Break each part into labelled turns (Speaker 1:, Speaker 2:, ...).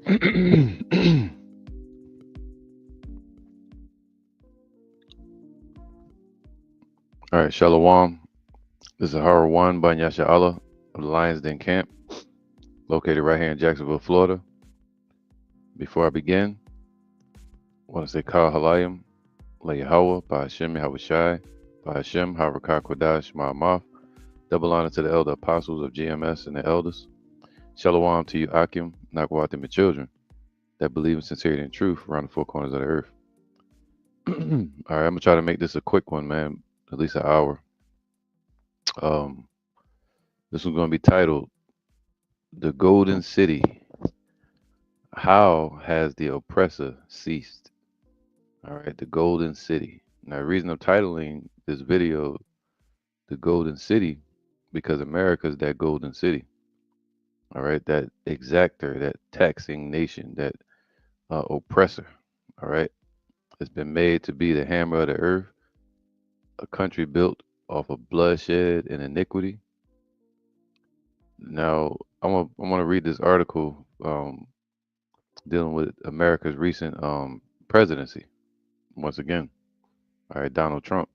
Speaker 1: All right, Shalom. This is Horror One by Nyasha Allah of the Lions Den Camp, located right here in Jacksonville, Florida. Before I begin, I want to say Kal Halayim, La Yahweh, by Hashem Yahushai, by Hashem, Harakah Kodash, Ma'amaf. Double honor to the elder apostles of GMS and the elders. Shalom to you, Akim, Nakwatim, and children that believe in sincerity and truth around the four corners of the earth. All right, I'm gonna try to make this a quick one, man, at least an hour. Um, this one's gonna be titled "The Golden City." How has the oppressor ceased? All right, the Golden City. Now, the reason I'm titling this video "The Golden City" because America's that golden city. All right, that exactor, that taxing nation, that oppressor. All right, it's been made to be the hammer of the earth, a country built off of bloodshed and iniquity. Now, I want to read this article dealing with America's recent presidency. Once again, all right, Donald Trump,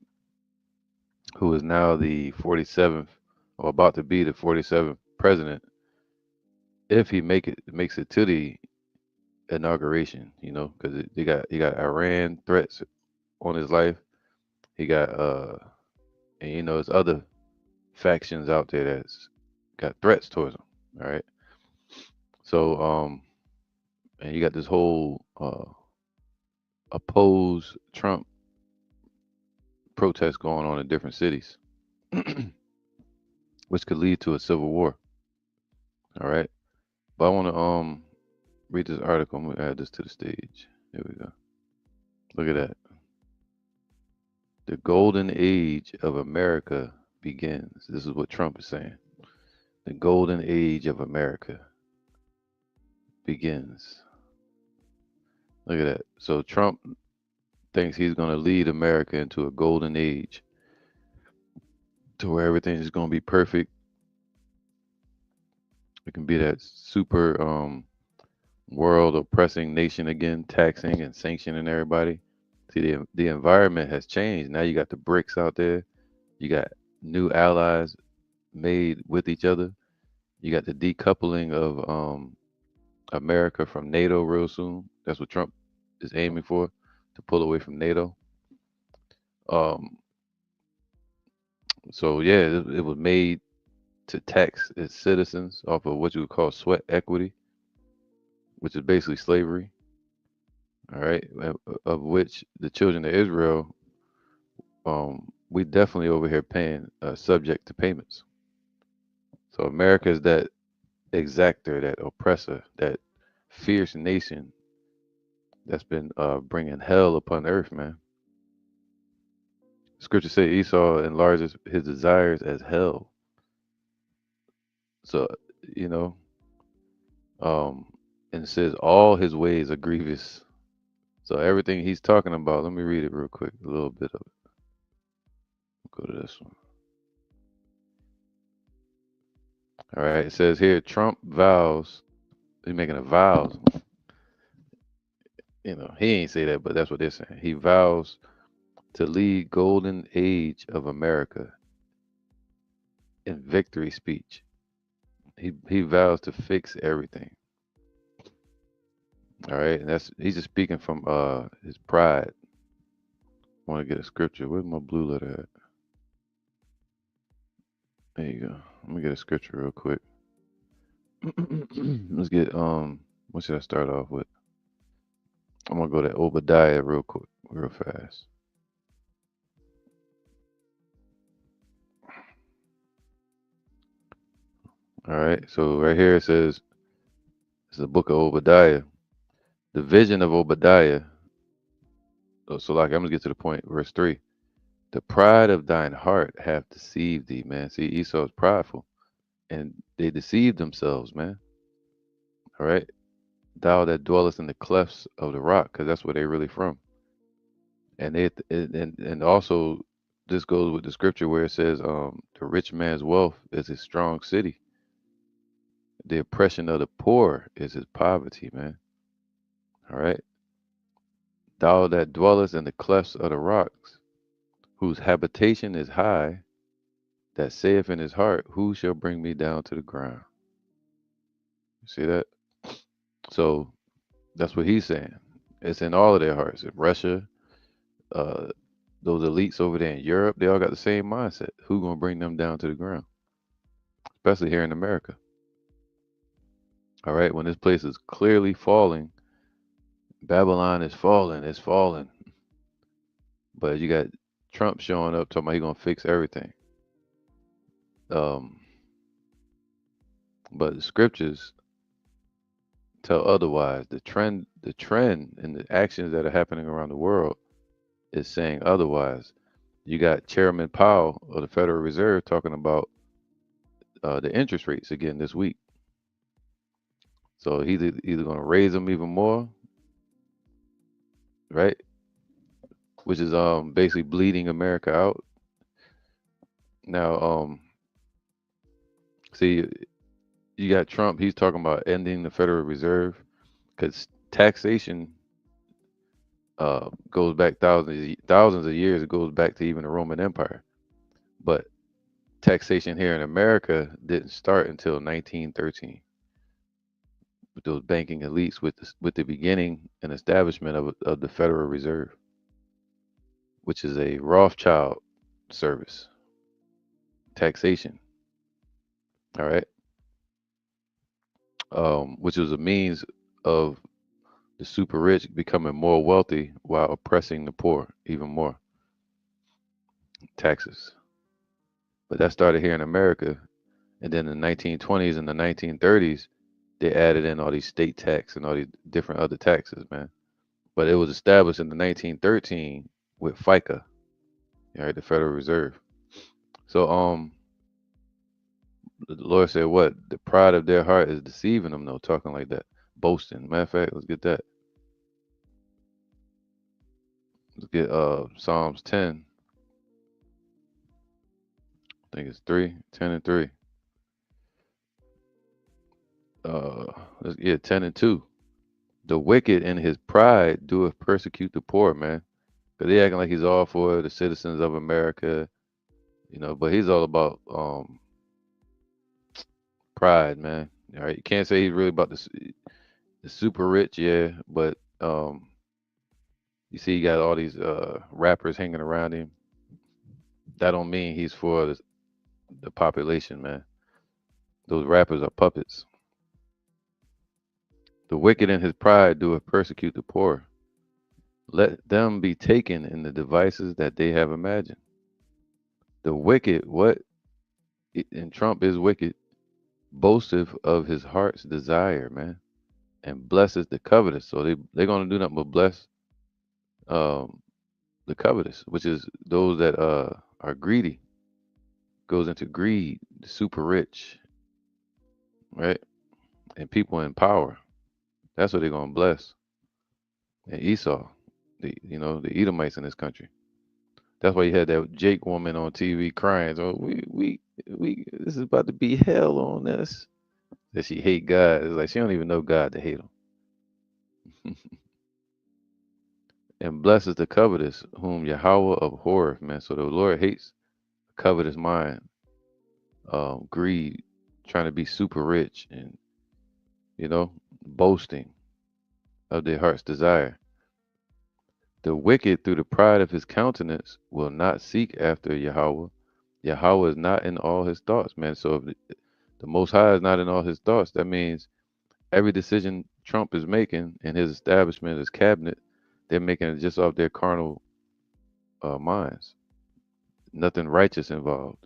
Speaker 1: who is now the 47th or about to be the 47th president, if he makes it to the inauguration, because he got Iran threats on his life. He got and there's other factions out there that's got threats towards him. All right, so and you got this whole oppose Trump protest going on in different cities, which could lead to a civil war. All right, but I want to read this article. I'm gonna add this to the stage. Here we go. Look at that. The golden age of America begins. This is what Trump is saying. The golden age of America begins. Look at that. So Trump thinks he's going to lead America into a golden age to where everything is going to be perfect. It can be that super world oppressing nation again, taxing and sanctioning everybody. See, the environment has changed. Now you got the BRICS out there. You got new allies made with each other. You got the decoupling of America from NATO real soon. That's what Trump is aiming for, to pull away from NATO. Um, so yeah, it was made to tax its citizens off of what you would call sweat equity, which is basically slavery. All right, of which the children of Israel, we definitely over here paying subject to payments. So America is that exactor, that oppressor, that fierce nation that's been bringing hell upon earth, man. Scripture say Esau enlarges his desires as hell. So, you know, um, and it says all his ways are grievous. So everything he's talking about, let me read it real quick, a little bit of it. Go to this one. All right, it says here Trump vows, he's making a vows. He ain't say that, but that's what they're saying. He vows to lead golden age of America in victory speech. He vows to fix everything. All right, and that's he's just speaking from his pride. I want to get a scripture. Where's my blue letter at? There you go. Let me get a scripture real quick. Let's get what should I start off with? I'm gonna go to Obadiah real quick, real fast. All right, so right here it says it's the book of Obadiah. The vision of Obadiah. So like I'm gonna get to the point, verse 3. The pride of thine heart hath deceived thee, man. See, Esau is prideful, and they deceived themselves, man. All right, thou that dwellest in the clefts of the rock, because that's where they really from. And and also this goes with the scripture where it says, the rich man's wealth is his strong city. The oppression of the poor is his poverty, man. All right. Thou that dwellest in the clefts of the rocks, whose habitation is high, that saith in his heart, who shall bring me down to the ground? You see that? So that's what he's saying. It's in all of their hearts. In Russia, uh, those elites over there in Europe, they all got the same mindset. Who gonna bring them down to the ground? Especially here in America. All right, when this place is clearly falling, Babylon is falling, it's falling. But you got Trump showing up talking about he gonna fix everything. Um, but the scriptures tell otherwise. The trend and the actions that are happening around the world is saying otherwise. You got Chairman Powell of the Federal Reserve talking about the interest rates again this week. So he's either going to raise them even more, right? Which is basically bleeding America out. Now, see, you got Trump. He's talking about ending the Federal Reserve because taxation goes back thousands of years. It goes back to even the Roman Empire. But taxation here in America didn't start until 1913 with those banking elites with the beginning and establishment of the Federal Reserve, which is a Rothschild service taxation. All right, which was a means of the super rich becoming more wealthy while oppressing the poor even more. Taxes, but that started here in America, and then in the 1920s and the 1930s, they added in all these state tax and all these different other taxes, man. But it was established in the 1913 with FICA, all right, the Federal Reserve. So the Lord said, "What the pride of their heart is deceiving them." Though talking like that, boasting. Matter of fact, let's get that. Let's get Psalms 10. I think it's 3, 10 and 3. Uh, yeah, 10 and 2. The wicked in his pride doeth persecute the poor, man. Cause he acting like he's all for the citizens of America, but he's all about pride, man. All right, you can't say he's really about the super rich, yeah, but you see, he got all these rappers hanging around him. That don't mean he's for the population, man. Those rappers are puppets. The wicked in his pride doeth persecute the poor. Let them be taken in the devices that they have imagined. The wicked, what? And Trump is wicked, boasteth of his heart's desire, man, and blesses the covetous. So they're gonna do nothing but bless um, the covetous, which is those that are greedy. Goes into greed, the super rich, right, and people in power. That's what they're gonna bless. And Esau, the Edomites in this country. That's why you had that Jake woman on TV crying. So we this is about to be hell on us. That she hate God. It's like she don't even know God to hate him. And blesses the covetous, whom Yahweh abhorreth, man. So the Lord hates a covetous mind, greed, trying to be super rich, and boasting of their heart's desire. The wicked, through the pride of his countenance, will not seek after Yahweh. Yahweh is not in all his thoughts, man. So if the Most High is not in all his thoughts, that means every decision Trump is making in his establishment, his cabinet, they're making it just off their carnal minds. Nothing righteous involved,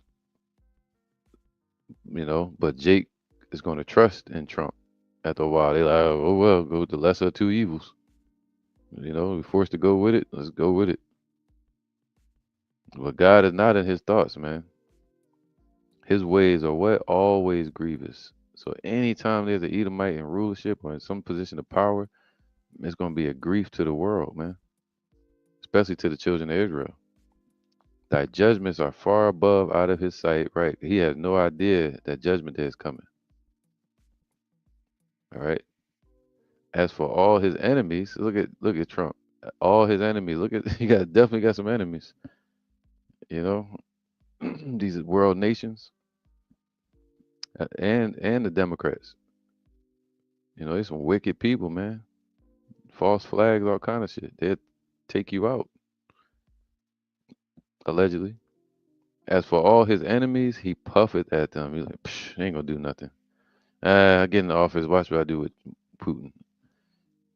Speaker 1: But Jake is going to trust in Trump. After a while, they're like, oh well, go with the lesser of two evils. We're forced to go with it. Let's go with it. But God is not in his thoughts, man. His ways are what? Always grievous. So anytime there's an Edomite in rulership or in some position of power, it's going to be a grief to the world, man. Especially to the children of Israel. Thy judgments are far above out of his sight, right? He has no idea that judgment day is coming. All right. As for all his enemies, look at Trump. All his enemies. Look at he got definitely got some enemies. You know, these world nations and the Democrats. You know, there's some wicked people, man. False flags, all kind of shit. They'll take you out, allegedly. As for all his enemies, he puffeth at them. He's like, Psh, ain't gonna do nothing. I get in the office, watch what I do with Putin.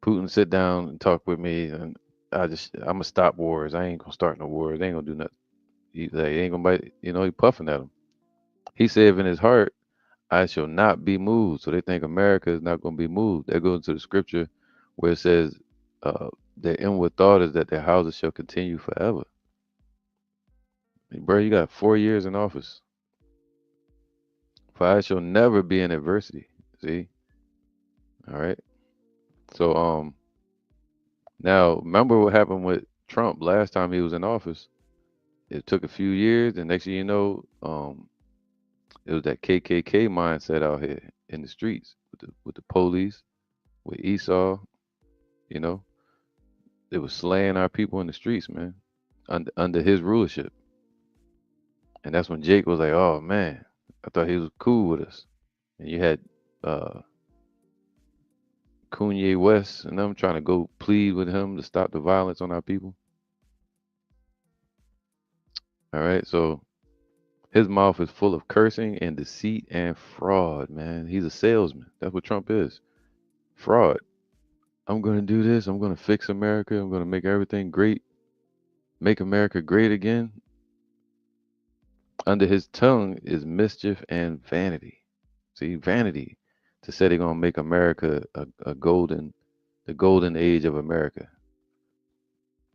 Speaker 1: Putin sit down and talk with me, and I'm gonna stop wars. I ain't gonna start no wars. They ain't gonna do nothing. He ain't gonna bite. You know, he puffing at him. He said in his heart, I shall not be moved. So they think America is not gonna be moved. That goes into the scripture where it says, their inward thought is that their houses shall continue forever. Bro, you got 4 years in office. For I shall never be in adversity. See? All right. So now remember what happened with Trump last time he was in office. It took a few years, and next thing you know, it was that KKK mindset out here in the streets with the police, with Esau. You know, they was slaying our people in the streets, man, under his rulership. And that's when Jake was like, "Oh man, I thought he was cool with us." And you had uh, Kanye West and them trying to go plead with him to stop the violence on our people. All right, so his mouth is full of cursing and deceit and fraud, man. He's a salesman. That's what Trump is. Fraud. I'm going to do this. I'm going to fix America. I'm going to make everything great. Make America great again. Under his tongue is mischief and vanity. See, vanity to say they're going to make America the golden age of America.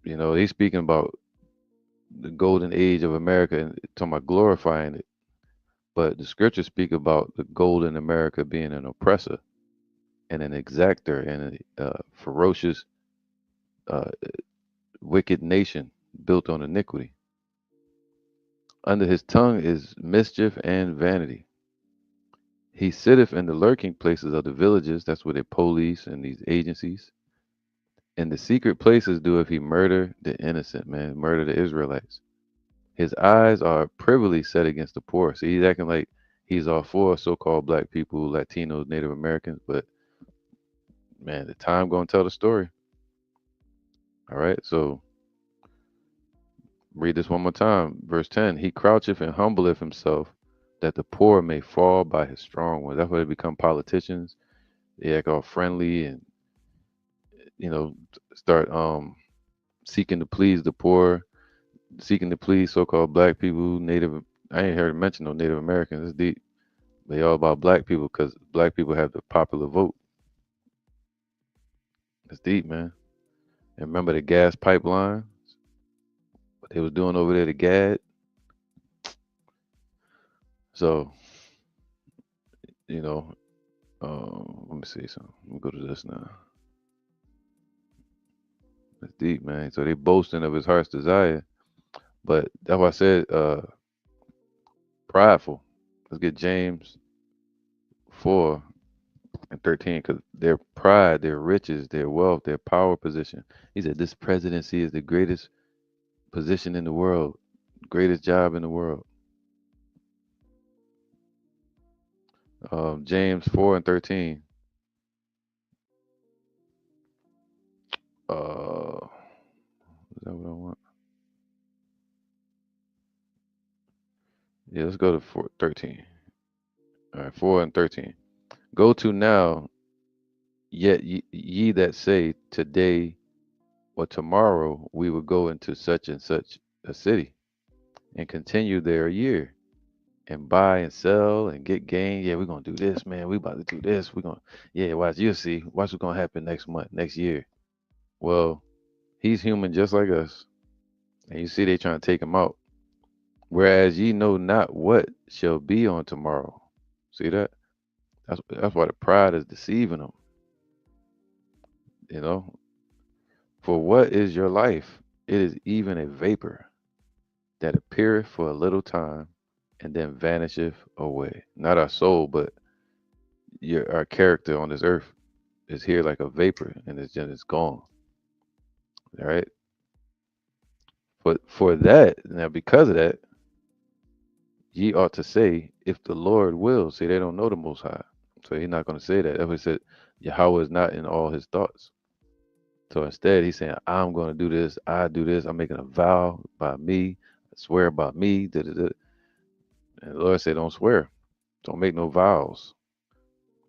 Speaker 1: You know, he's speaking about the golden age of America and talking about glorifying it. But the scriptures speak about the golden America being an oppressor and an exactor and a ferocious, uh, wicked nation built on iniquity. Under his tongue is mischief and vanity. He sitteth in the lurking places of the villages. That's where they police and these agencies. In the secret places doeth he murder the innocent, man, murder the Israelites. His eyes are privily set against the poor. See, he's acting like he's all for so-called black people, Latinos, Native Americans, but man, the time gonna tell the story. All right, so read this one more time. Verse 10. He croucheth and humbleth himself that the poor may fall by his strong ones. That's why they become politicians. They act all friendly and, start seeking to please the poor, seeking to please so-called black people, native. I ain't heard mention no Native Americans. It's deep. They all about black people because black people have the popular vote. It's deep, man. And remember the gas pipeline? What they was doing over there to Gad? So, you know, let me see something. Let me go to this now. It's deep, man. So they boasting of his heart's desire. But that's why I said prideful. Let's get James 4 and 13, because their pride, their riches, their wealth, their power position. He said this presidency is the greatest position in the world, greatest job in the world. James 4 and 13. Is that what I want? Yeah, let's go to 13. All right, 4 and 13. Go to now, yet ye that say today or tomorrow we will go into such and such a city and continue there a year and buy and sell and get gain. Yeah, we're gonna do this, man. We about to do this. We're gonna, yeah, watch, you'll see. Watch what's gonna happen next month, next year. Well, he's human just like us. And you see they trying to take him out. Whereas ye know not what shall be on tomorrow. See that? That's why the pride is deceiving them. You know, for what is your life? It is even a vapor that appeareth for a little time and then vanisheth away. Not our soul, but our character on this earth. is here like a vapor, and it's gone. All right. But for that, now because of that, ye ought to say, if the Lord will. See, they don't know the Most High, so he's not going to say that. That's what he said. Yahweh is not in all his thoughts. So instead, he's saying, I'm going to do this. I do this. I'm making a vow by me. I swear by me. Da, da, da. And the Lord said, don't swear. Don't make no vows,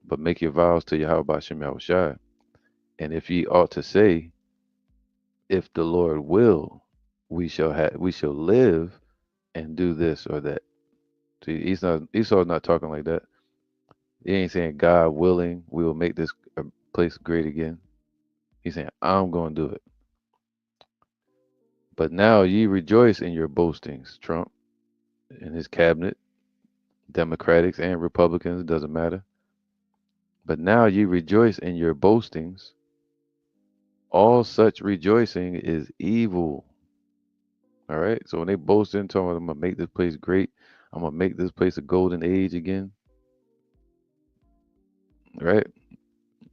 Speaker 1: but make your vows to Yahweh Bashem Yahushai. And if ye ought to say, if the Lord will, we shall live and do this or that. See, Esau's not talking like that. He ain't saying God willing, we will make this place great again. He's saying, I'm going to do it. But now ye rejoice in your boastings, Trump and his cabinet, Democrats and Republicans, doesn't matter. But now ye rejoice in your boastings. All such rejoicing is evil. All right. So when they boast in talking, I'm gonna make this place great. I'm gonna make this place a golden age again. Right.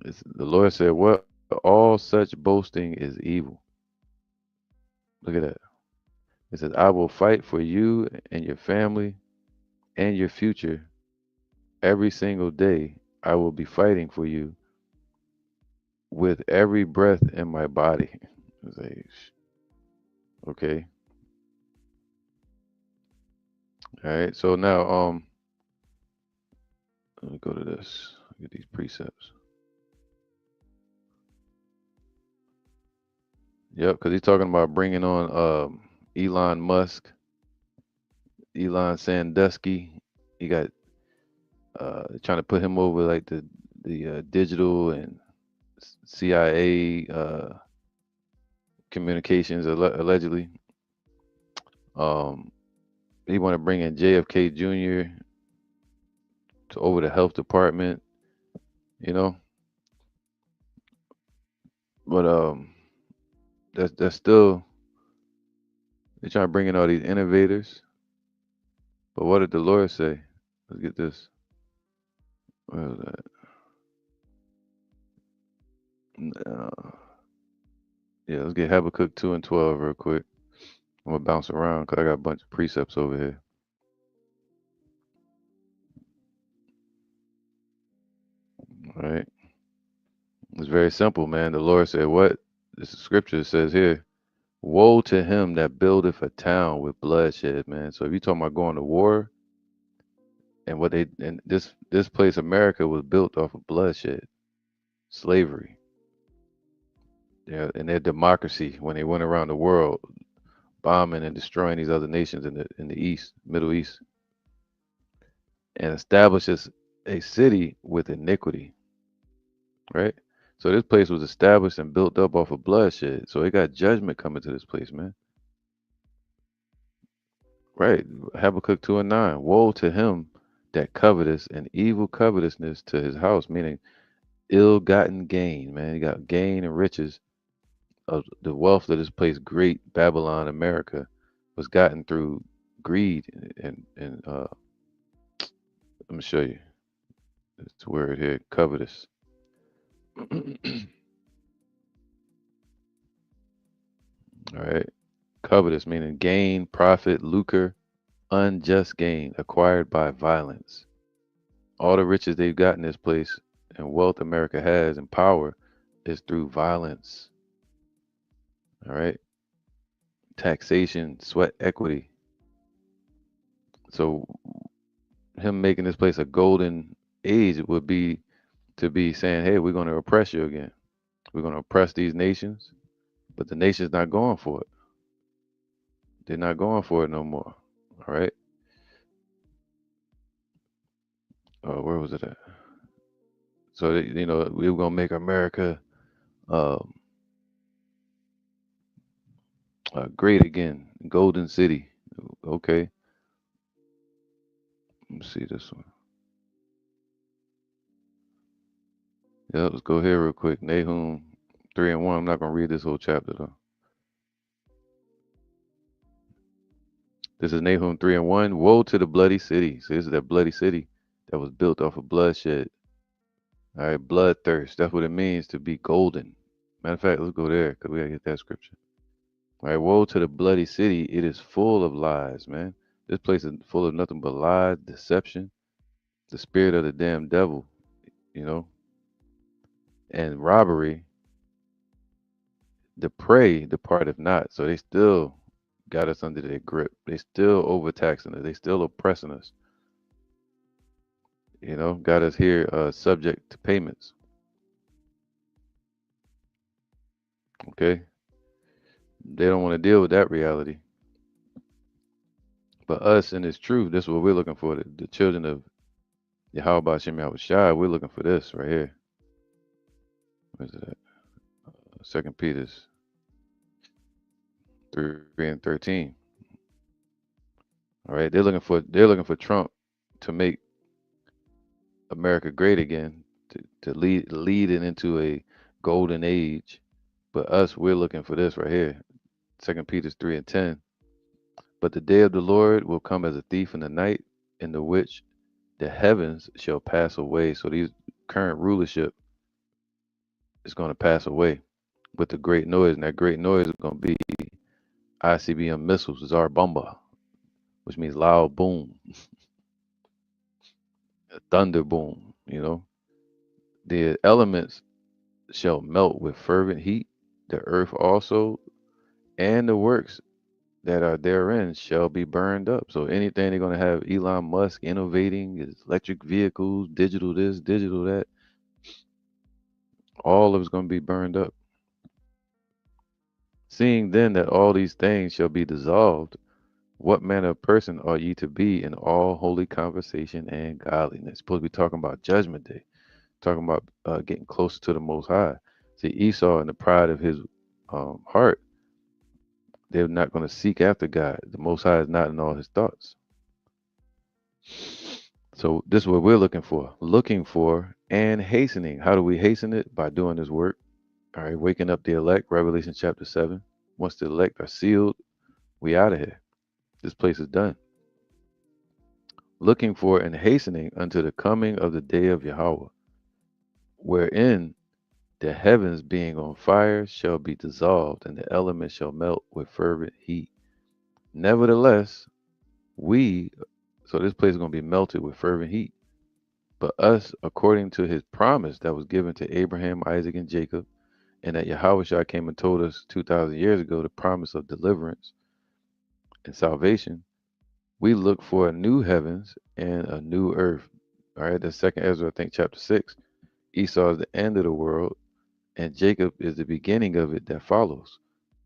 Speaker 1: The Lord said, "What? All such boasting is evil." Look at that. It says, "I will fight for you and your family and your future every single day. I will be fighting for you with every breath in my body." It's like, okay. All right. So now, let me go to this. Get these precepts. Yep, because he's talking about bringing on Elon Musk, Elon Sandusky. He got trying to put him over like the digital and CIA communications allegedly. Um, he want to bring in JFK Jr. to over the health department, you know. But that's still they're trying to bring in all these innovators. But what did the Lord say? Let's get this. Where was that? Yeah, let's get Habakkuk 2 and 12 real quick. I'm gonna bounce around because I got a bunch of precepts over here. All right. It's very simple, man. The Lord said, what? This scripture says here, woe to him that buildeth a town with bloodshed, man. So if you're talking about going to war and what they and this place, America, was built off of bloodshed, slavery, yeah, and their democracy when they went around the world bombing and destroying these other nations in the East, Middle East, and establishes a city with iniquity, right? So this place was established and built up off of bloodshed. So it got judgment coming to this place, man. Right. Habakkuk 2 and 9. Woe to him that covetous and evil covetousness to his house, meaning ill gotten gain, man. He got gain and riches of the wealth of this place, great Babylon, America, was gotten through greed and let me show you. It's word here, covetous. All right. Covetous meaning gain, profit, lucre, unjust gain acquired by violence. All the riches they've got in this place and wealth America has and power is through violence. All right. Taxation, sweat equity. So him making this place a golden age would be to be saying, hey, we're going to oppress you again. We're going to oppress these nations, but the nation's not going for it. They're not going for it no more. All right. Where was it at? So, we were going to make America um, great again. Golden City. Okay. Let me see this one. Yeah, let's go here real quick. Nahum 3 and 1. I'm not going to read this whole chapter though. This is Nahum 3 and 1. Woe to the bloody city. So this is that bloody city that was built off of bloodshed. All right, bloodthirst. That's what it means to be golden. Matter of fact, let's go there because we gotta get that scripture. All right, woe to the bloody city. It is full of lies, man. This place is full of nothing but lies, deception, the spirit of the damn devil, you know, and robbery. The prey departeth not. So they still got us under their grip. They still overtaxing us. They still oppressing us. You know, got us here subject to payments. Okay, they don't want to deal with that reality. But us in this truth, this is what we're looking for. The children of Yahweh Shem Yahweh Shai, we're looking for this right here. Where's it at? Second Peter's 3 and 13. All right, they're looking for Trump to make America great again, to lead it into a golden age. But us, we're looking for this right here. Second Peter's 3 and 10. But the day of the Lord will come as a thief in the night, in the which the heavens shall pass away. So these current rulership is going to pass away with the great noise, and that great noise is going to be ICBM missiles, Tsar Bomba, which means loud boom, thunder boom. You know, the elements shall melt with fervent heat, the earth also, and the works that are therein shall be burned up. So anything they're going to have Elon Musk innovating is electric vehicles, digital this, digital that, all of it's going to be burned up. Seeing then that all these things shall be dissolved, what manner of person are ye to be in all holy conversation and godliness? Supposed to be talking about judgment day, talking about getting closer to the Most High. See, Esau, in the pride of his heart, they're not going to seek after God. The Most High is not in all his thoughts. So this is what we're looking for and hastening. How do we hasten it? By doing this work. All right, waking up the elect, Revelation chapter 7. Once the elect are sealed, we out of here. This place is done. Looking for and hastening unto the coming of the day of Yahweh, wherein the heavens being on fire shall be dissolved, and the elements shall melt with fervent heat. Nevertheless, we, so this place is going to be melted with fervent heat. But us, according to his promise that was given to Abraham, Isaac, and Jacob, and that Yahweh came and told us 2,000 years ago, the promise of deliverance and salvation, we look for a new heavens and a new earth. All right, that's second Ezra, I think, chapter 6. Esau is the end of the world, and Jacob is the beginning of it that follows.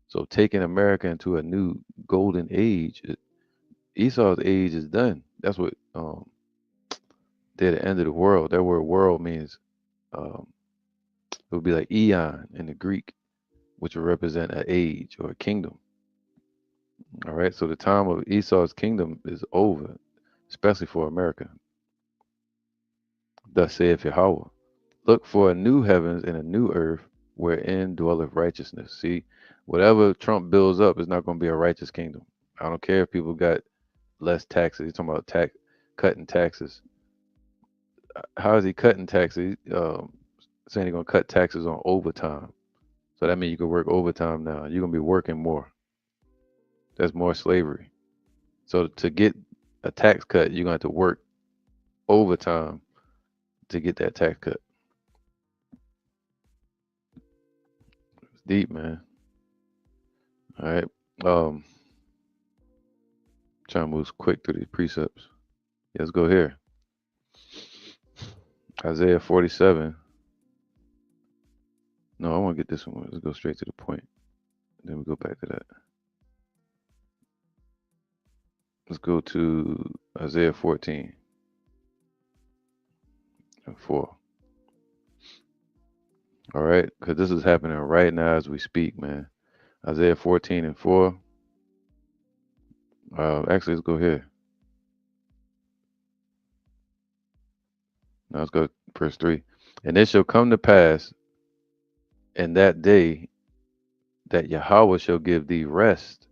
Speaker 1: So taking America into a new golden age, Esau's age is done. That's what they're the end of the world. That word world means um, it would be like eon in the Greek, which would represent an age or a kingdom. All right, so the time of Esau's kingdom is over, especially for America. Thus saith Yahweh. Look for a new heavens and a new earth wherein dwelleth righteousness. See, whatever Trump builds up is not going to be a righteous kingdom. I don't care if people got less taxes. He's talking about cutting taxes. How is he cutting taxes? Saying he's going to cut taxes on overtime. So that means you can work overtime now. You're going to be working more. That's more slavery. So to get a tax cut, you're going to have to work overtime to get that tax cut. It's deep, man. All right. Trying to move quick through these precepts. Yeah, let's go here. Isaiah 47. No, I want to get this one. Let's go straight to the point. Then we go back to that. Let's go to Isaiah 14 and 4. All right, because this is happening right now as we speak, man. Isaiah 14 and 4. Actually, let's go here. Now let's go to verse 3. And it shall come to pass in that day that Yahweh shall give thee rest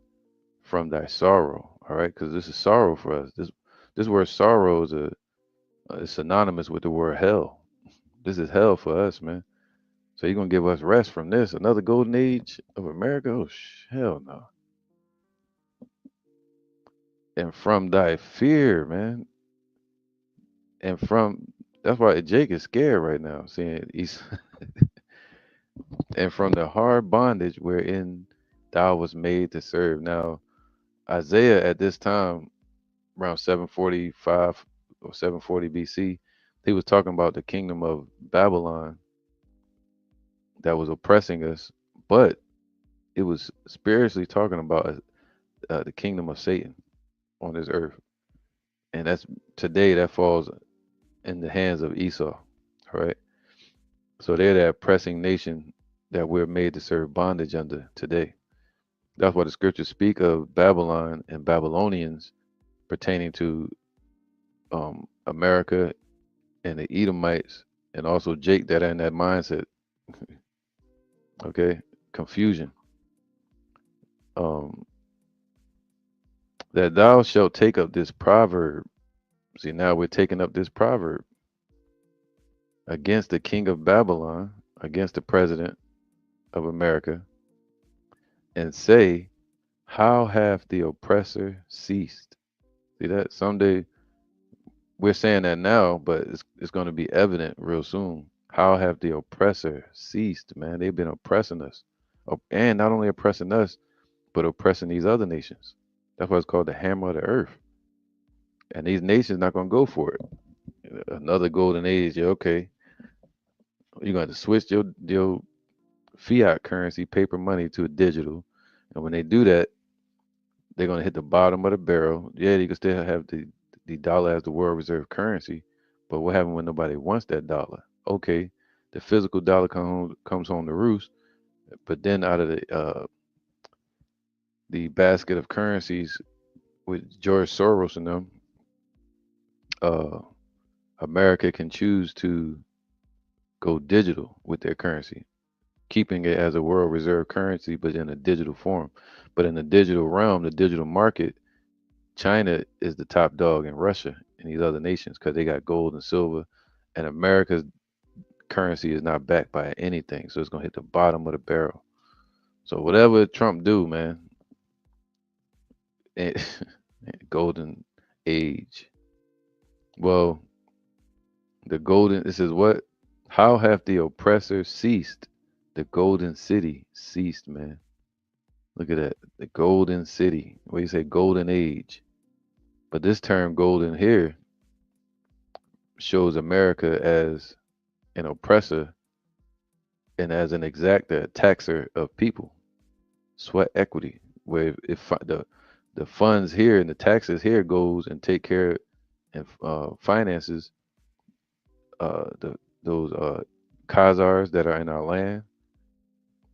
Speaker 1: from thy sorrow. All right, because this is sorrow for us. This word sorrow is synonymous with the word hell. This is hell for us, man. So you gonna give us rest from this? Another golden age of America? Oh, hell no. And from thy fear, man. And from that's why Jake is scared right now, seeing he's and from the hard bondage wherein thou was made to serve. Now, Isaiah at this time, around 745 or 740 BC, he was talking about the kingdom of Babylon that was oppressing us, but it was spiritually talking about the kingdom of Satan on this earth. And that's today that falls in the hands of Esau, right? So they're that oppressing nation that we're made to serve bondage under today. That's why the scriptures speak of Babylon and Babylonians pertaining to America and the Edomites and also Jake that are in that mindset. Okay, confusion. Um, that thou shalt take up this proverb. See, now we're taking up this proverb against the king of Babylon, against the president of America, and say, how hath the oppressor ceased? See that someday we're saying that now, but it's going to be evident real soon. How have the oppressor ceased, man? They've been oppressing us. And not only oppressing us, but oppressing these other nations. That's why it's called the hammer of the earth. And these nations not going to go for it. Another golden age, yeah, okay. You're going to switch your fiat currency, paper money, to a digital. And when they do that, they're going to hit the bottom of the barrel. Yeah, you can still have the dollar as the world reserve currency, but what happens when nobody wants that dollar? Okay, the physical dollar comes home to roost, but then out of the basket of currencies with George Soros and them, uh, America can choose to go digital with their currency, keeping it as a world reserve currency, but in a digital form. But in the digital realm, the digital market, China is the top dog in Russia and these other nations because they got gold and silver, and America's currency is not backed by anything, so it's gonna hit the bottom of the barrel. So whatever Trump do, man, eh, golden age. Well, the golden. This is what? How have the oppressor ceased? The golden city ceased, man. Look at that. The golden city. What do you say? Golden age. But this term golden here shows America as an oppressor and as an exactor, taxer of people. Sweat equity, where if the funds here and the taxes here goes and take care and finances the those Khazars that are in our land,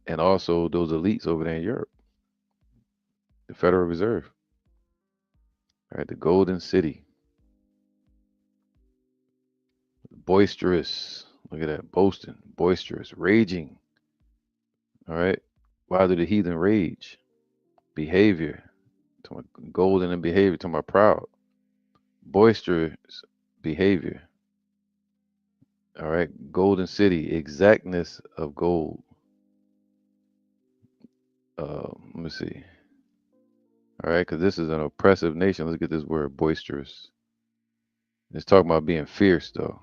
Speaker 1: and also those elites over there in Europe, the Federal Reserve, right? The Golden City, boisterous. Look at that, boasting, boisterous, raging. All right. Why do the heathen rage? Behavior. To my golden and behavior. To my proud, boisterous behavior. All right. Golden City, exactness of gold. Let me see. All right, because this is an oppressive nation. Let's get this word boisterous. It's talking about being fierce, though.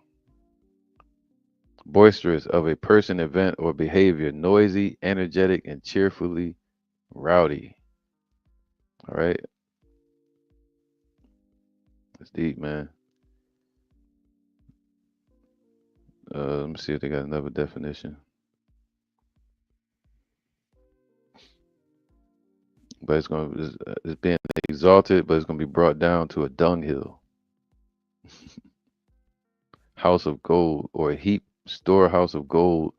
Speaker 1: Boisterous of a person, event, or behavior, noisy, energetic, and cheerfully rowdy. All right, that's deep, man. Let me see if they got another definition. But it's being exalted, but it's gonna be brought down to a dunghill, house of gold, or a heap storehouse of gold,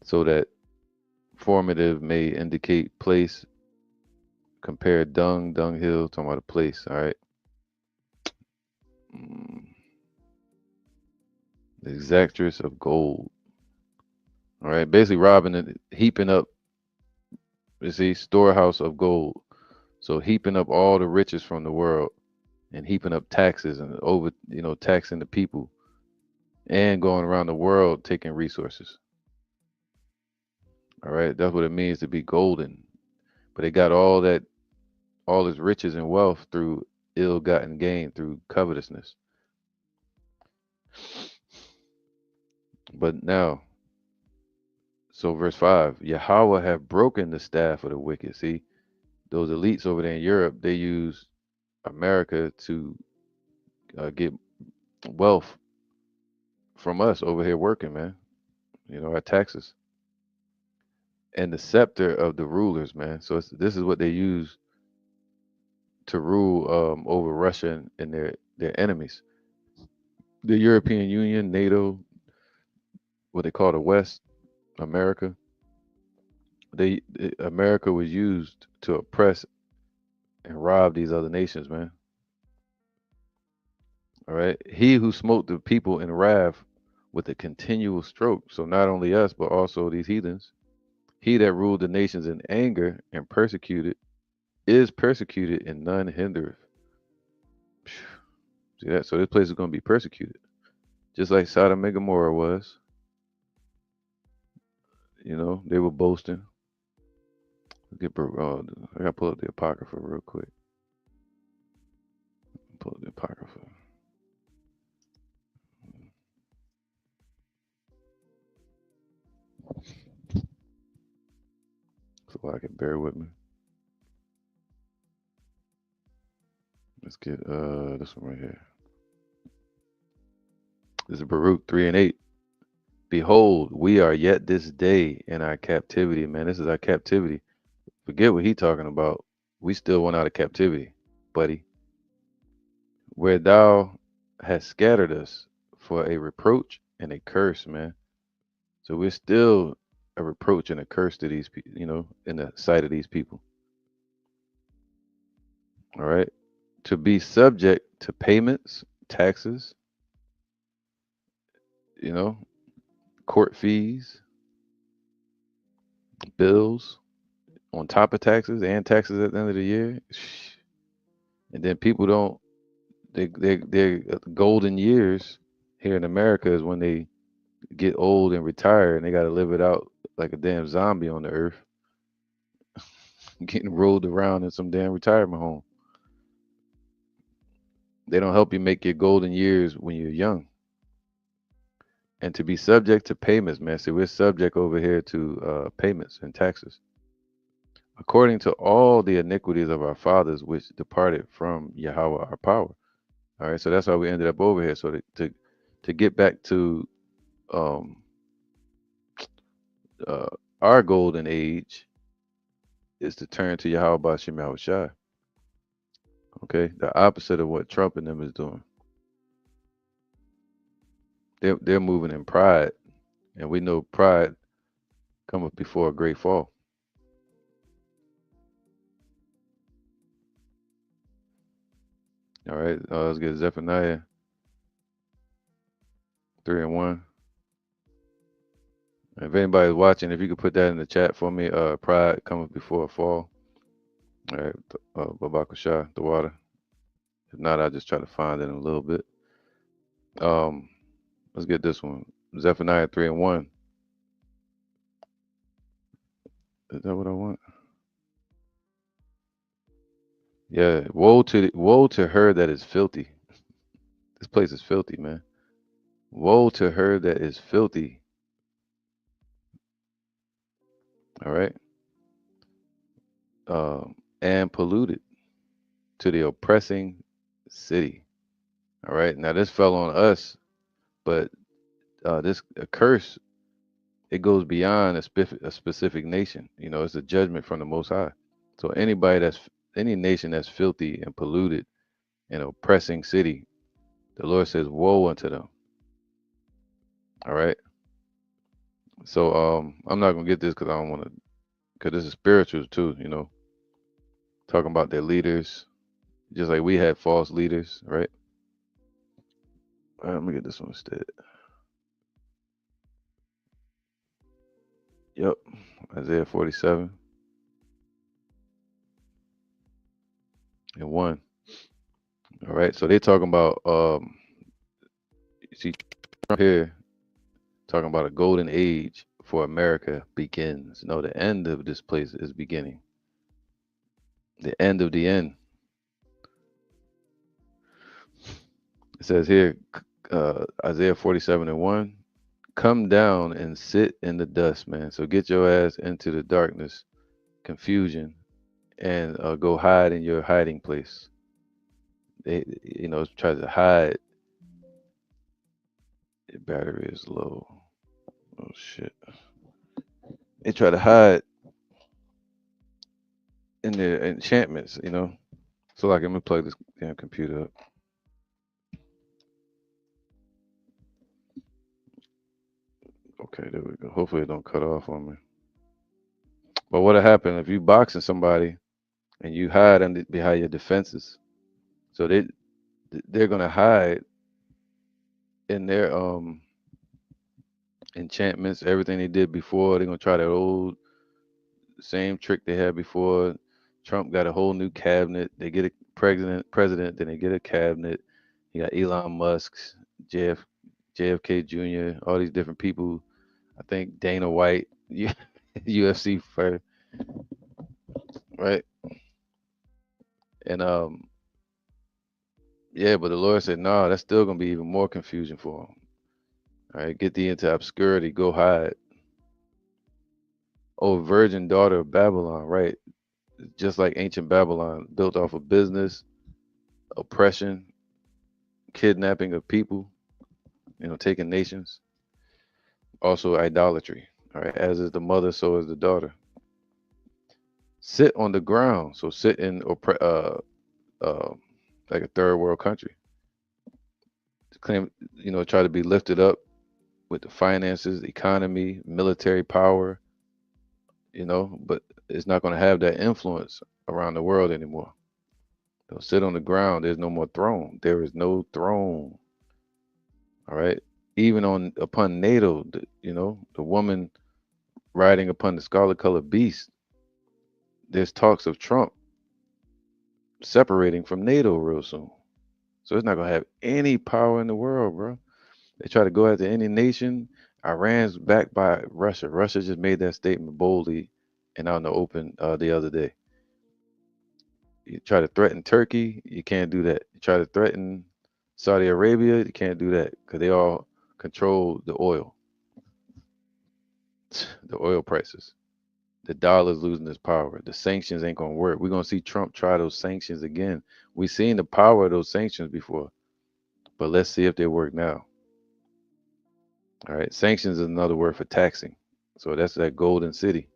Speaker 1: so that formative may indicate place. Compare dunghill, talking about a place. All right. Mm, the exactress of gold. All right, basically robbing and heaping up. You see, storehouse of gold. So heaping up all the riches from the world and heaping up taxes and over, taxing the people and going around the world taking resources. All right, that's what it means to be golden. But they got all this riches and wealth through ill-gotten gain, through covetousness. But now, so verse 5, Yahweh have broken the staff of the wicked. See, those elites over there in Europe, they use America to get wealth from us over here working, man. Our taxes and the scepter of the rulers, man. So this is what they use to rule over Russia and their enemies. The European Union, NATO, what they call the West, America. America was used to oppress and rob these other nations, man. All right. He who smote the people in wrath with a continual stroke. So not only us, but also these heathens. He that ruled the nations in anger and persecuted is persecuted and none hindereth. See that? So this place is going to be persecuted, just like Sodom and Gomorrah was. They were boasting. I gotta pull up the Apocrypha real quick. Pull up the Apocrypha so I can bear with me. Let's get this one right here. This is Baruch 3:8. Behold, we are yet this day in our captivity, man. This is our captivity. Forget what he talking about. We still went out of captivity, buddy. Where thou hast scattered us for a reproach and a curse, man. So we're still a reproach and a curse to these people, in the sight of these people. All right. To be subject to payments, taxes, you know, court fees, bills on top of taxes and taxes at the end of the year. And then people don't, their golden years here in America is when they get old and retire and they got to live it out like a damn zombie on the earth, getting rolled around in some damn retirement home. They don't help you make your golden years when you're young. And to be subject to payments, man. See, we're subject over here to payments and taxes, according to all the iniquities of our fathers, which departed from Yahweh our power. All right, so that's how we ended up over here. So to get back to um, uh, our golden age is to turn to Yahweh Bashem Yahweh Shai. Okay, the opposite of what Trump and them is doing. They're moving in pride, and we know pride cometh before a great fall. All right, let's get Zephaniah 3:1. If anybody's watching, if you could put that in the chat for me, pride cometh before a fall. All right, Babakasha, the water. If not, I'll just try to find it in a little bit. Um, let's get this one. Zephaniah 3:1. Is that what I want? Yeah. Woe to her that is filthy. This place is filthy, man. Woe to her that is filthy. All right. And polluted, to the oppressing city. All right. Now this fell on us, but this a curse, it goes beyond a specific nation. It's a judgment from the Most High. So any nation that's filthy and polluted and oppressing city, the Lord says, "Woe unto them." All right. So I'm not gonna get this because I don't want to, because this is spiritual too. Talking about their leaders, just like we had false leaders, right? All right, let me get this one instead. Yep, Isaiah 47:1. All right, so they talking about you see here talking about a golden age for America begins. No, the end of this place is beginning. The end of the end. It says here, Isaiah 47:1, come down and sit in the dust, man. So get your ass into the darkness, confusion, and go hide in your hiding place. They, try to hide. The battery is low. Oh shit. They try to hide in their enchantments. So like, let me plug this damn computer up. Okay, there we go. Hopefully it don't cut off on me. But what'll happen if you boxing somebody and you hide under behind your defenses? So they're gonna hide in their enchantments, everything they did before. They're gonna try that old same trick they had before. Trump got a whole new cabinet. They get a president, then they get a cabinet. You got Elon Musk's, JFK Jr., all these different people. I think Dana White, UFC fighter, right? And yeah, but the Lord said, no, that's still gonna be even more confusion for them. All right, get thee into obscurity, go hide. Oh, virgin daughter of Babylon, right? Just like ancient Babylon, built off of business, oppression, kidnapping of people, taking nations, also idolatry. All right, as is the mother, so is the daughter. Sit on the ground, so sit in uh, like a third world country. Claim, try to be lifted up with the finances, economy, military power, but it's not going to have that influence around the world anymore. They'll sit on the ground. There's no more throne. There is no throne. All right. Even upon NATO, the woman riding upon the scarlet colored beast, there's talks of Trump separating from NATO real soon. So it's not gonna have any power in the world, bro. They try to go after any nation. Iran's backed by Russia. Russia just made that statement boldly and out in the open the other day. You try to threaten Turkey, you can't do that. You try to threaten Saudi Arabia, you can't do that because they all control the oil, the oil prices. The dollar's losing its power. The sanctions ain't gonna work. We're gonna see Trump try those sanctions again. We've seen the power of those sanctions before, but let's see if they work now. All right, sanctions is another word for taxing. So that's that golden city,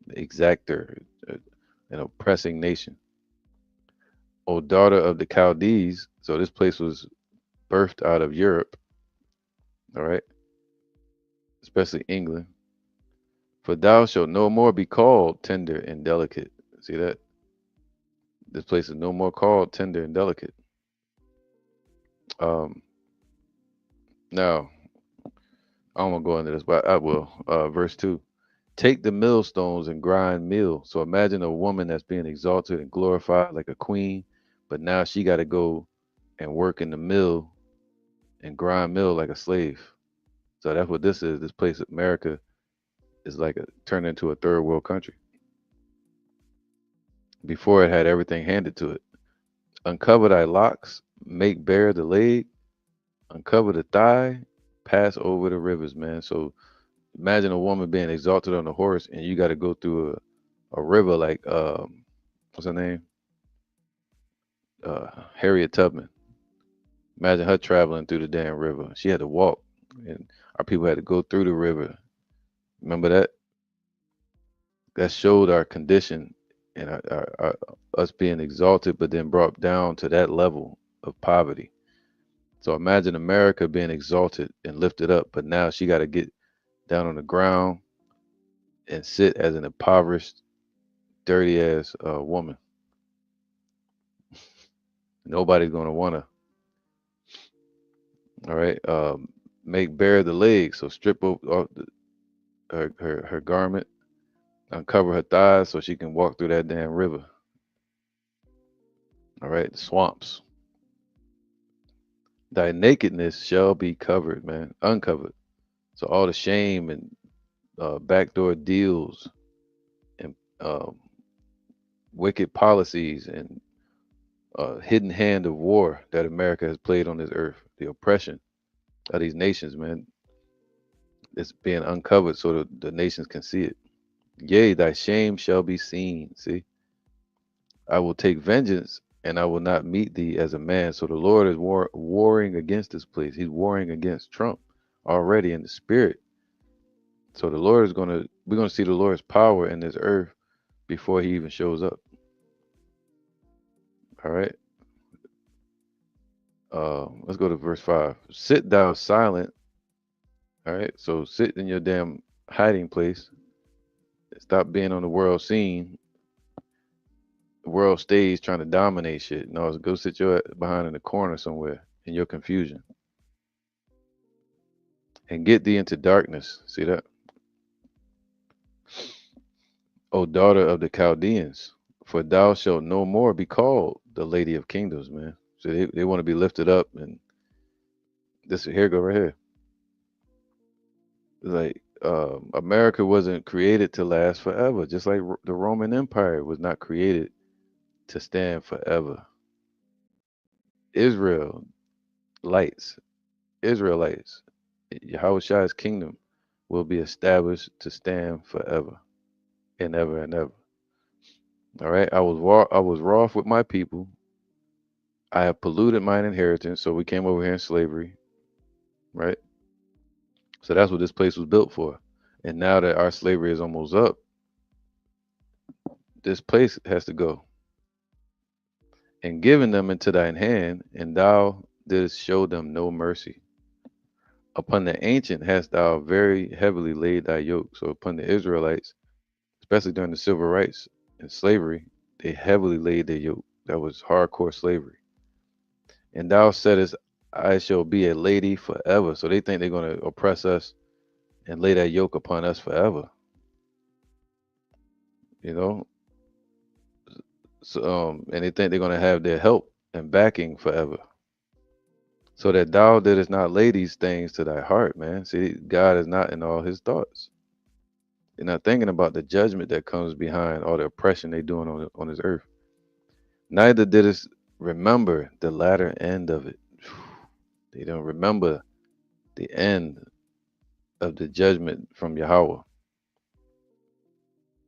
Speaker 1: the exactor, uh, an oppressing nation. O daughter of the Chaldees. So this place was birthed out of Europe. All right, especially England. For thou shalt no more be called tender and delicate. See that? This place is no more called tender and delicate. Um, Now, I don't want to go into this, but I will. Verse 2. Take the millstones and grind meal. So imagine a woman that's being exalted and glorified like a queen, but now she got to go and work in the mill and grind meal like a slave. So that's what this is. This place, America, is like turned into a third world country. Before it had everything handed to it. Uncover thy locks, make bare the leg, uncover the thigh, pass over the rivers, man. So imagine a woman being exalted on a horse and you got to go through a river like what's her name, Harriet Tubman. Imagine her traveling through the damn river. She had to walk, and our people had to go through the river. Remember that? That showed our condition and us being exalted, but then brought down to that level of poverty. So imagine America being exalted and lifted up, but now she got to get down on the ground and sit as an impoverished, dirty ass woman. Nobody's gonna wanna. All right. Make bare the legs, so strip off her garment, uncover her thighs, so she can walk through that damn river. All right, the swamps. Thy nakedness shall be covered, man, uncovered. So all the shame and backdoor deals and wicked policies and hidden hand of war that America has played on this earth, the oppression of these nations, man, it's being uncovered so the nations can see it. Yea, thy shame shall be seen. See, I will take vengeance and I will not meet thee as a man. So the Lord is warring against this place. He's warring against Trump already in the spirit. So the Lord is we're gonna see the Lord's power in this earth before he even shows up. All right. Let's go to verse 5. Sit thou silent. All right. So sit in your damn hiding place. Stop being on the world scene, the world stage trying to dominate shit. No, go sit your behind in the corner somewhere in your confusion and get thee into darkness. See that? O daughter of the Chaldeans, for thou shalt no more be called the lady of kingdoms, man. So they want to be lifted up. And this here go right here. Like America wasn't created to last forever, just like the Roman Empire was not created to stand forever. Israel lights, Israelites, Yahushua's kingdom will be established to stand forever and ever and ever. All right. I was wroth with my people. I have polluted mine inheritance. So we came over here in slavery, right? So that's what this place was built for. And now that our slavery is almost up, this place has to go. And given them into thine hand, and thou didst show them no mercy. Upon the ancient hast thou very heavily laid thy yoke. So upon the Israelites, especially during the civil rights and slavery, they heavily laid their yoke. That was hardcore slavery. And thou saidest, I shall be a lady forever. So they think they're going to oppress us and lay that yoke upon us forever. You know, so and they think they're going to have their help and backing forever. So that thou didst not lay these things to thy heart, man. See, God is not in all his thoughts. You're not thinking about the judgment that comes behind all the oppression they doing on this earth. Neither didst remember the latter end of it. They don't remember the end of the judgment from Yahweh.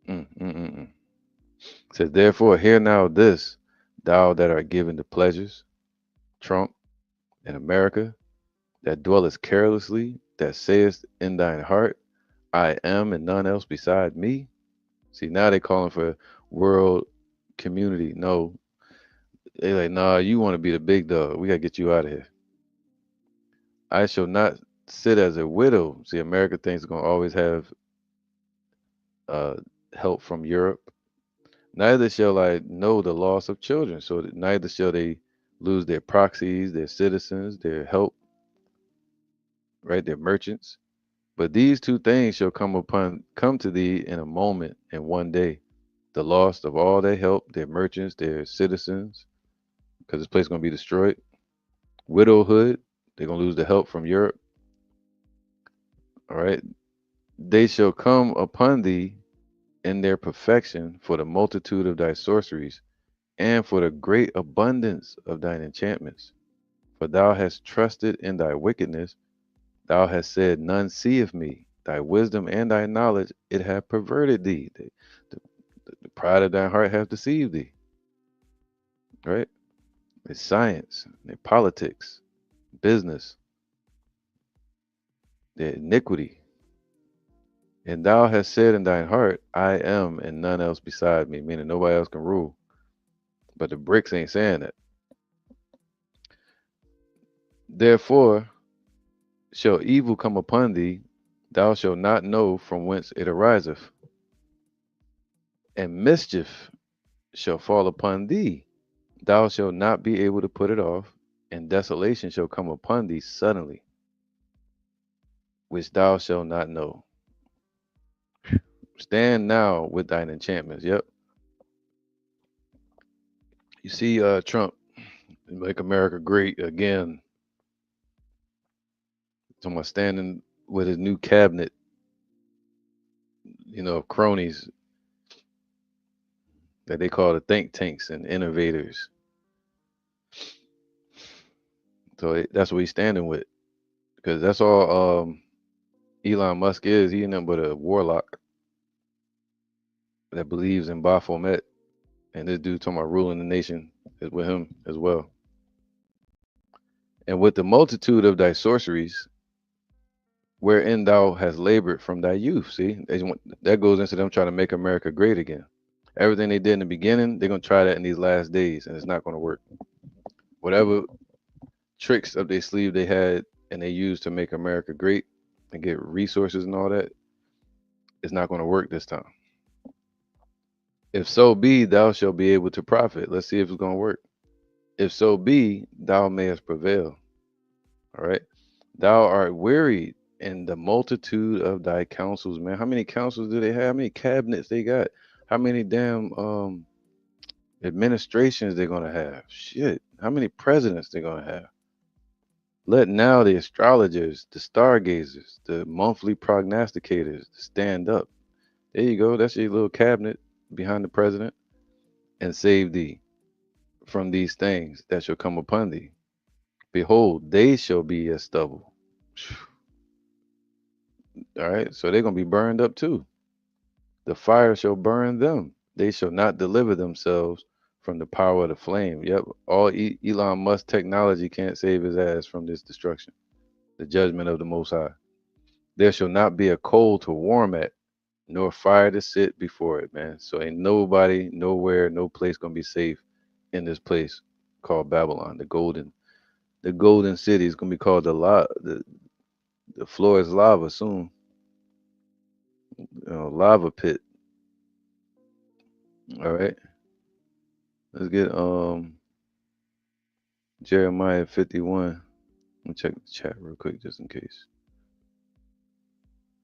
Speaker 1: Mm, mm, mm, mm. Says, therefore, hear now this, thou that art given to pleasures, Trump and America, that dwellest carelessly, that sayest in thine heart, I am and none else beside me. See, now they calling for world community. No, they like, nah, you want to be the big dog. We got to get you out of here. I shall not sit as a widow. See, America thinks it's going to always have uh, help from Europe. Neither shall I know the loss of children. So that neither shall they lose their proxies, their citizens, their help, right? Their merchants. But these two things shall come to thee in a moment and one day. The loss of all their help, their merchants, their citizens, because this place is going to be destroyed. Widowhood, they're going to lose the help from Europe. All right. They shall come upon thee in their perfection for the multitude of thy sorceries and for the great abundance of thine enchantments. For thou hast trusted in thy wickedness. Thou hast said, none seeth me. Thy wisdom and thy knowledge, it hath perverted thee. The, the pride of thine heart hath deceived thee. Right? It's science, their politics, business, their iniquity. And thou hast said in thine heart, I am and none else beside me, meaning nobody else can rule. But the bricks ain't saying that. Therefore shall evil come upon thee, thou shalt not know from whence it ariseth, and mischief shall fall upon thee, thou shalt not be able to put it off, and desolation shall come upon thee suddenly, which thou shalt not know. Stand now with thine enchantments. Yep. You see, Trump, make America great again. Talking about standing with his new cabinet, of cronies that they call the think tanks and innovators. So that's what he's standing with, because that's all Elon Musk is. He ain't nothing but a warlock that believes in Baphomet, and this dude talking about ruling the nation is with him as well. And with the multitude of thy sorceries, wherein thou hast labored from thy youth. See, that goes into them trying to make America great again. Everything they did in the beginning, they're gonna try that in these last days, and it's not gonna work. Whatever tricks up their sleeve they had and they used to make America great and get resources and all that, it's not gonna work this time. If so be, thou shalt be able to profit. Let's see if it's gonna work. If so be, thou mayest prevail. All right. Thou art wearied in the multitude of thy counsels, man. How many councils do they have? How many cabinets they got? How many damn administrations they're gonna have? Shit. How many presidents they're gonna have? Let now the astrologers, the stargazers, the monthly prognosticators stand up. There you go. That's your little cabinet behind the president. And save thee from these things that shall come upon thee. Behold, they shall be as stubble. All right. So they're gonna be burned up too. The fire shall burn them. They shall not deliver themselves from the power of the flame. Yep. All Elon Musk technology can't save his ass from this destruction. The judgment of the Most High. There shall not be a coal to warm at, nor fire to sit before it, man. So ain't nobody, nowhere, no place gonna be safe in this place called Babylon, the golden city is gonna be called the floor is lava soon. Lava pit. All right. Let's get Jeremiah 51. Let me check the chat real quick just in case.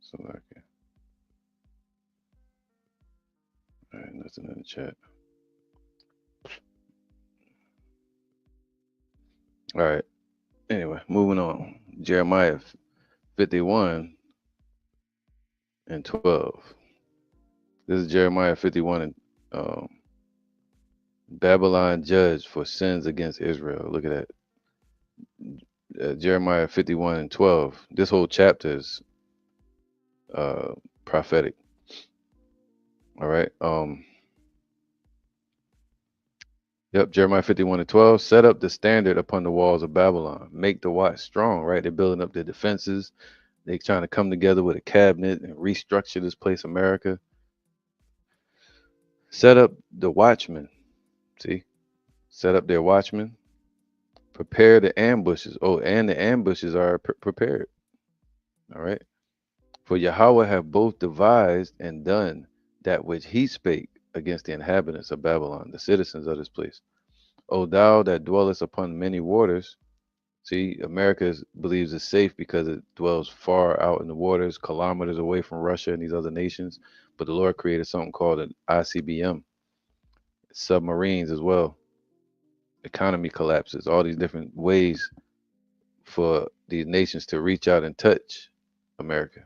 Speaker 1: So I can. All right, nothing in the chat. All right. Anyway, moving on. Jeremiah 51 and 12. This is Jeremiah 51 and Babylon judged for sins against Israel. Look at that. Jeremiah 51 and 12. This whole chapter is prophetic. All right. Yep, Jeremiah 51 and 12. Set up the standard upon the walls of Babylon. Make the watch strong, right? They're building up their defenses. They're trying to come together with a cabinet and restructure this place, America. Set up the watchmen. See? Set up their watchmen. Prepare the ambushes. Oh, and the ambushes are prepared. All right. For Yahweh have both devised and done that which he spake against the inhabitants of Babylon, the citizens of this place. O thou that dwellest upon many waters. See, America believes it's safe because it dwells far out in the waters, kilometers away from Russia and these other nations. But the Lord created something called an ICBM, submarines as well. Economy collapses, all these different ways for these nations to reach out and touch America.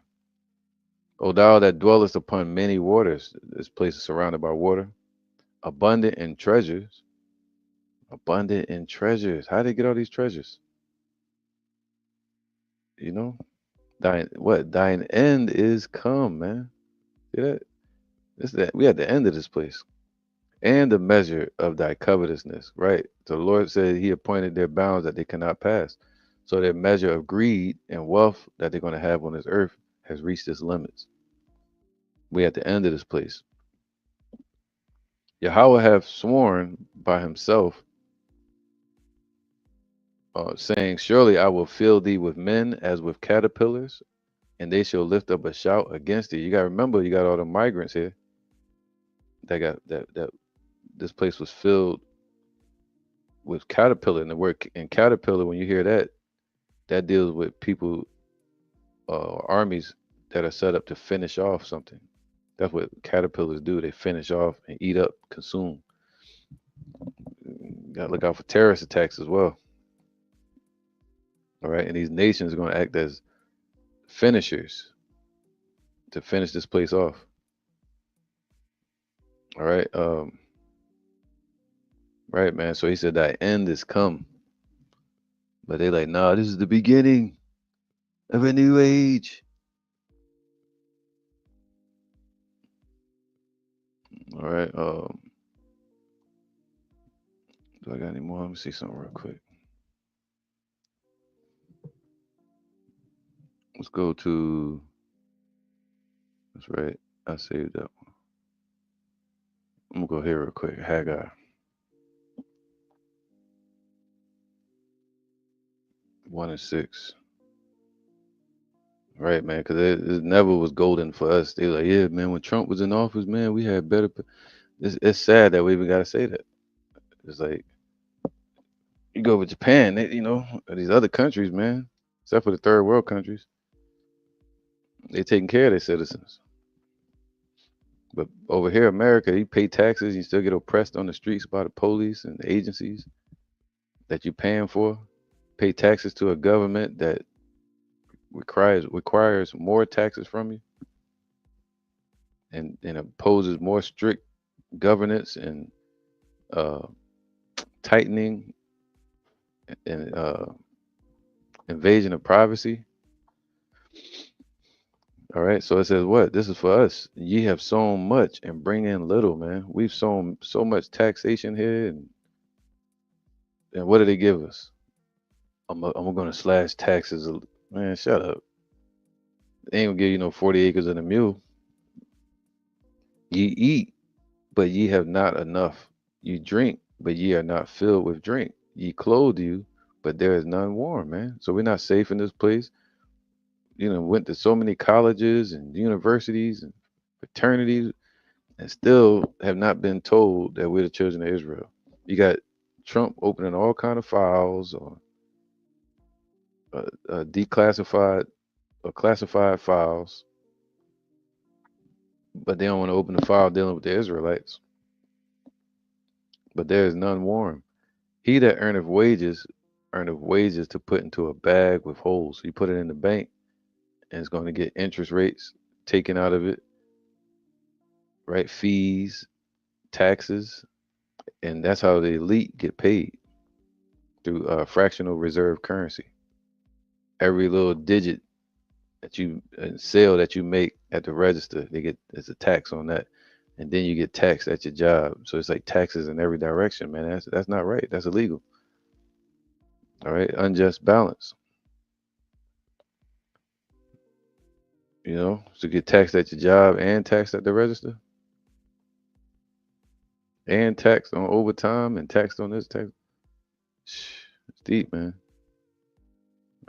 Speaker 1: O thou that dwellest upon many waters, this place is surrounded by water, abundant in treasures. Abundant in treasures. How did they get all these treasures? You know, thine end is come, man. See that? We at the end of this place. And the measure of thy covetousness, right? So the Lord said he appointed their bounds that they cannot pass. So their measure of greed and wealth that they're going to have on this earth has reached its limits. We at the end of this place. Yahweh hath sworn by himself, saying, surely I will fill thee with men as with caterpillars, and they shall lift up a shout against thee. You got to remember, you got all the migrants here that got that this place was filled with caterpillar. And the word in caterpillar, when you hear that, that deals with people, armies that are set up to finish off something. That's what caterpillars do. They finish off and eat up, consume. Got to look out for terrorist attacks as well. All right, and these nations are going to act as finishers to finish this place off. All right. Right, man. So he said that end is come. But they like, nah, this is the beginning of a new age. All right. Do I got any more? Let me see something real quick. Let's go to. That's right. I saved that one. I'm gonna go here real quick. Haggai 1:6. Right, man. Because it never was golden for us. They like, yeah, man. When Trump was in office, man, we had better. It's sad that we even gotta say that. It's like you go over Japan, or these other countries, man. Except for the third world countries, they taking care of their citizens. But over here, America, you pay taxes, you still get oppressed on the streets by the police and the agencies that you're paying for. Pay taxes to a government that requires more taxes from you and imposes more strict governance and uh, tightening and invasion of privacy. All right, so it says what? This is for us. Ye have sown much and bring in little, man. We've sown so much taxation here, and what do they give us? I'm gonna slash taxes. Man, shut up. They ain't gonna give you no 40 acres and a mule. Ye eat, but ye have not enough. You drink, but ye are not filled with drink. Ye clothe you, but there is none warm, man. So we're not safe in this place. Went to so many colleges and universities and fraternities and still have not been told that we're the children of Israel. You got Trump opening all kind of files or declassified or classified files, but they don't want to open the file dealing with the Israelites. But there is none warm. He that earneth wages to put into a bag with holes. You put it in the bank, and it's going to get interest rates taken out of it, right? Fees, taxes, and that's how the elite get paid through fractional reserve currency. Every little digit that you sale that you make at the register, they get there's a tax on that, and then you get taxed at your job. So it's like taxes in every direction, man. That's not right. That's illegal. All right, unjust balance. To get taxed at your job and taxed at the register and taxed on overtime and taxed on this tax. It's deep, man.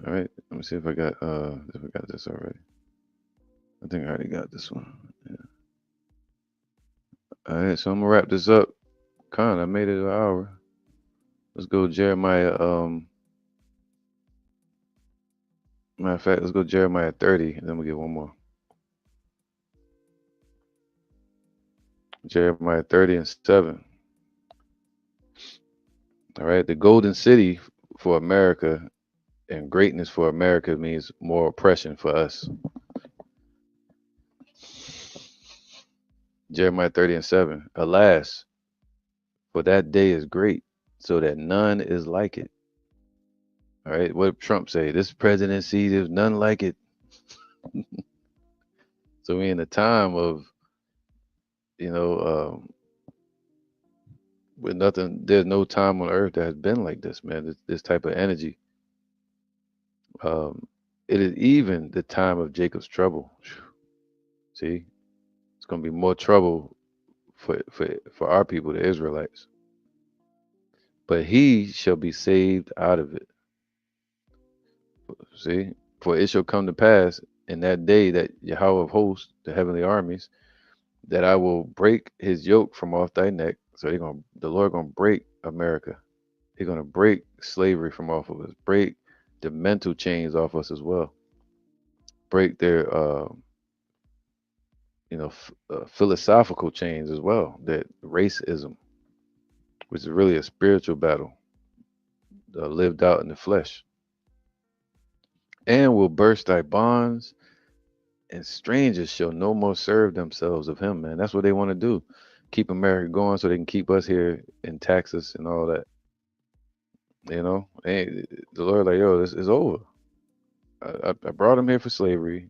Speaker 1: All right, let me see if I got this already. I think I already got this one. Yeah. All right, so I'm gonna wrap this up. I made it an hour. Let's go Jeremiah. Matter of fact, let's go Jeremiah 30, and then we'll get one more. Jeremiah 30 and 7. All right, the golden city for America and greatness for America means more oppression for us. Jeremiah 30 and 7. Alas, for that day is great, so that none is like it. All right, what did Trump say? This presidency, there's none like it. So we in a time of, you know, with nothing, there's no time on earth that has been like this, man. This type of energy. Um, it is even the time of Jacob's trouble. See, it's gonna be more trouble for our people, the Israelites. But he shall be saved out of it. See, for it shall come to pass in that day that Yahweh of hosts, the heavenly armies, that I will break his yoke from off thy neck. So the Lord gonna break America. He's gonna break slavery from off of us, break the mental chains off us as well, break their philosophical chains as well. That racism, which is really a spiritual battle lived out in the flesh. and will burst thy bonds, and strangers shall no more serve themselves of him, man. That's what they want to do. Keep America going so they can keep us here and tax us and all that. And the Lord, like, yo, this is over. I brought them here for slavery,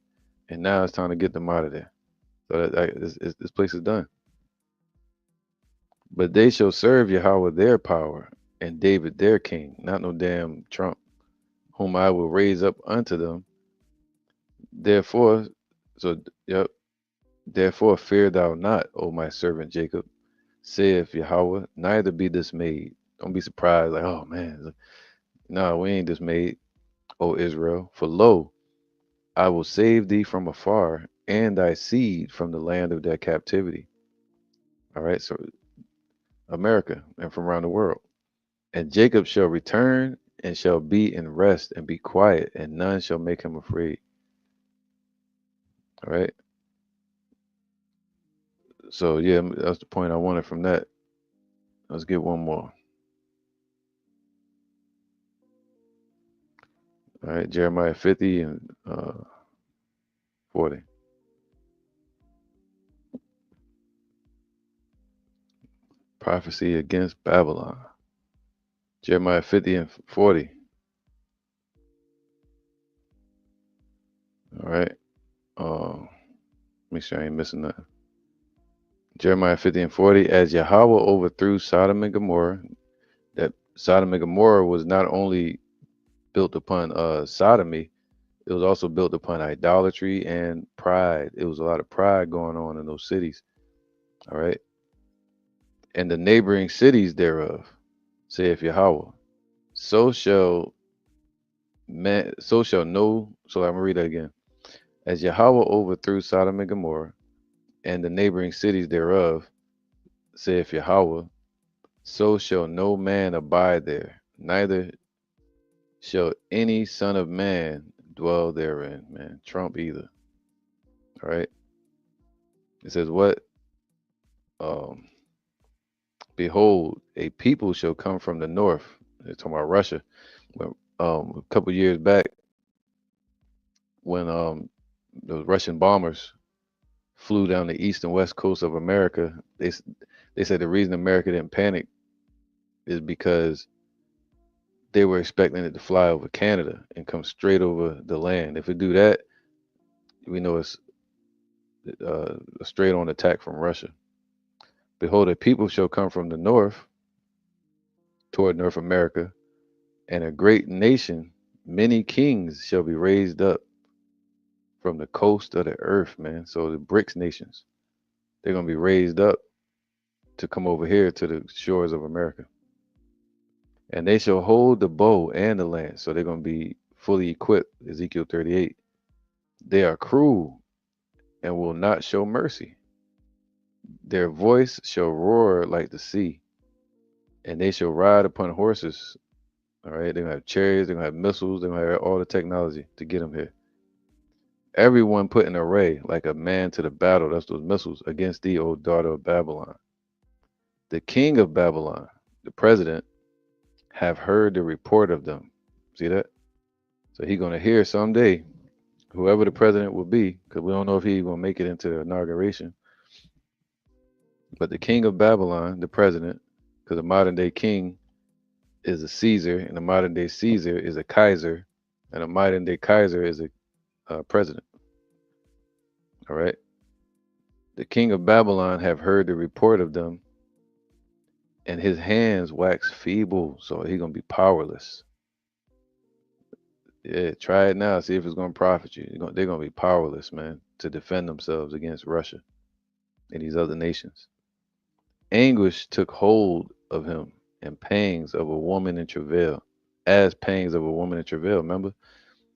Speaker 1: and now it's time to get them out of there. So this place is done. But they shall serve Yahweh their power, and David their king, not no damn Trump, whom I will raise up unto them. Therefore, so yep, therefore fear thou not, O my servant Jacob, saith Yahweh, neither be dismayed. Don't be surprised, like, oh man, no, we ain't dismayed, O Israel. For lo, I will save thee from afar, and thy seed from the land of their captivity. All right, so America and from around the world. And Jacob shall return and shall be in rest and be quiet, and none shall make him afraid. All right. So yeah, that's the point I wanted from that. Let's get one more. All right, Jeremiah 50 and 40. Prophecy against Babylon. Jeremiah 50 and 40. All right. Make sure I ain't missing nothing. Jeremiah 50 and 40. As Yahweh overthrew Sodom and Gomorrah, that Sodom and Gomorrah was not only built upon sodomy, it was also built upon idolatry and pride. It was a lot of pride going on in those cities. All right. And the neighboring cities thereof, saith Yahweh. So shall man, so shall no, so I'm gonna read that again. As Yahweh overthrew Sodom and Gomorrah and the neighboring cities thereof, saith Yahweh, so shall no man abide there, neither shall any son of man dwell therein, man. Trump either. All right. It says what? Um, Behold, a people shall come from the north. They're talking about Russia. When, a couple years back, when the Russian bombers flew down the east and west coast of America, they said the reason America didn't panic is because they were expecting it to fly over Canada and come straight over the land. If it do that, we know it's a straight on attack from Russia. Behold, a people shall come from the north toward North America, and a great nation, many kings shall be raised up from the coast of the earth, man. So the BRICS nations, they're gonna be raised up to come over here to the shores of America. And they shall hold the bow and the lance. So they're gonna be fully equipped, Ezekiel 38. They are cruel and will not show mercy. Their voice shall roar like the sea, and they shall ride upon horses. All right, they're gonna have chariots, they're gonna have missiles, they're gonna have all the technology to get them here. Everyone put in array like a man to the battle, that's those missiles, against thee, O daughter of Babylon. The king of Babylon, the president, have heard the report of them. See that? So he's gonna hear someday, whoever the president will be, because we don't know if he's gonna make it into the inauguration. But the king of Babylon, the president, because the modern day king is a Caesar, and the modern day Caesar is a Kaiser, and a modern day Kaiser is a president. All right. The king of Babylon have heard the report of them, and his hands wax feeble, so he gonna be powerless. Yeah, try it now. See if it's gonna profit you. They're gonna be powerless, man, to defend themselves against Russia and these other nations. Anguish took hold of him, and pangs of a woman in travail, as pangs of a woman in travail. Remember,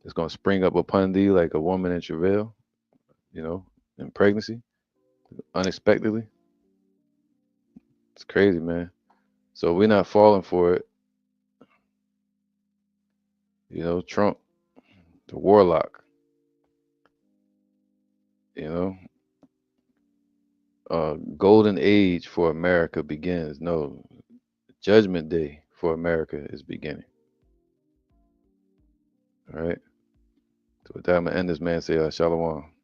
Speaker 1: it's gonna spring up upon thee like a woman in travail, you know, in pregnancy, unexpectedly. It's crazy, man. So we're not falling for it. You know, Trump, the warlock, you know, golden age for America begins. No, judgment day for America is beginning. All right. with that, I'm gonna end this man. Say Shalom.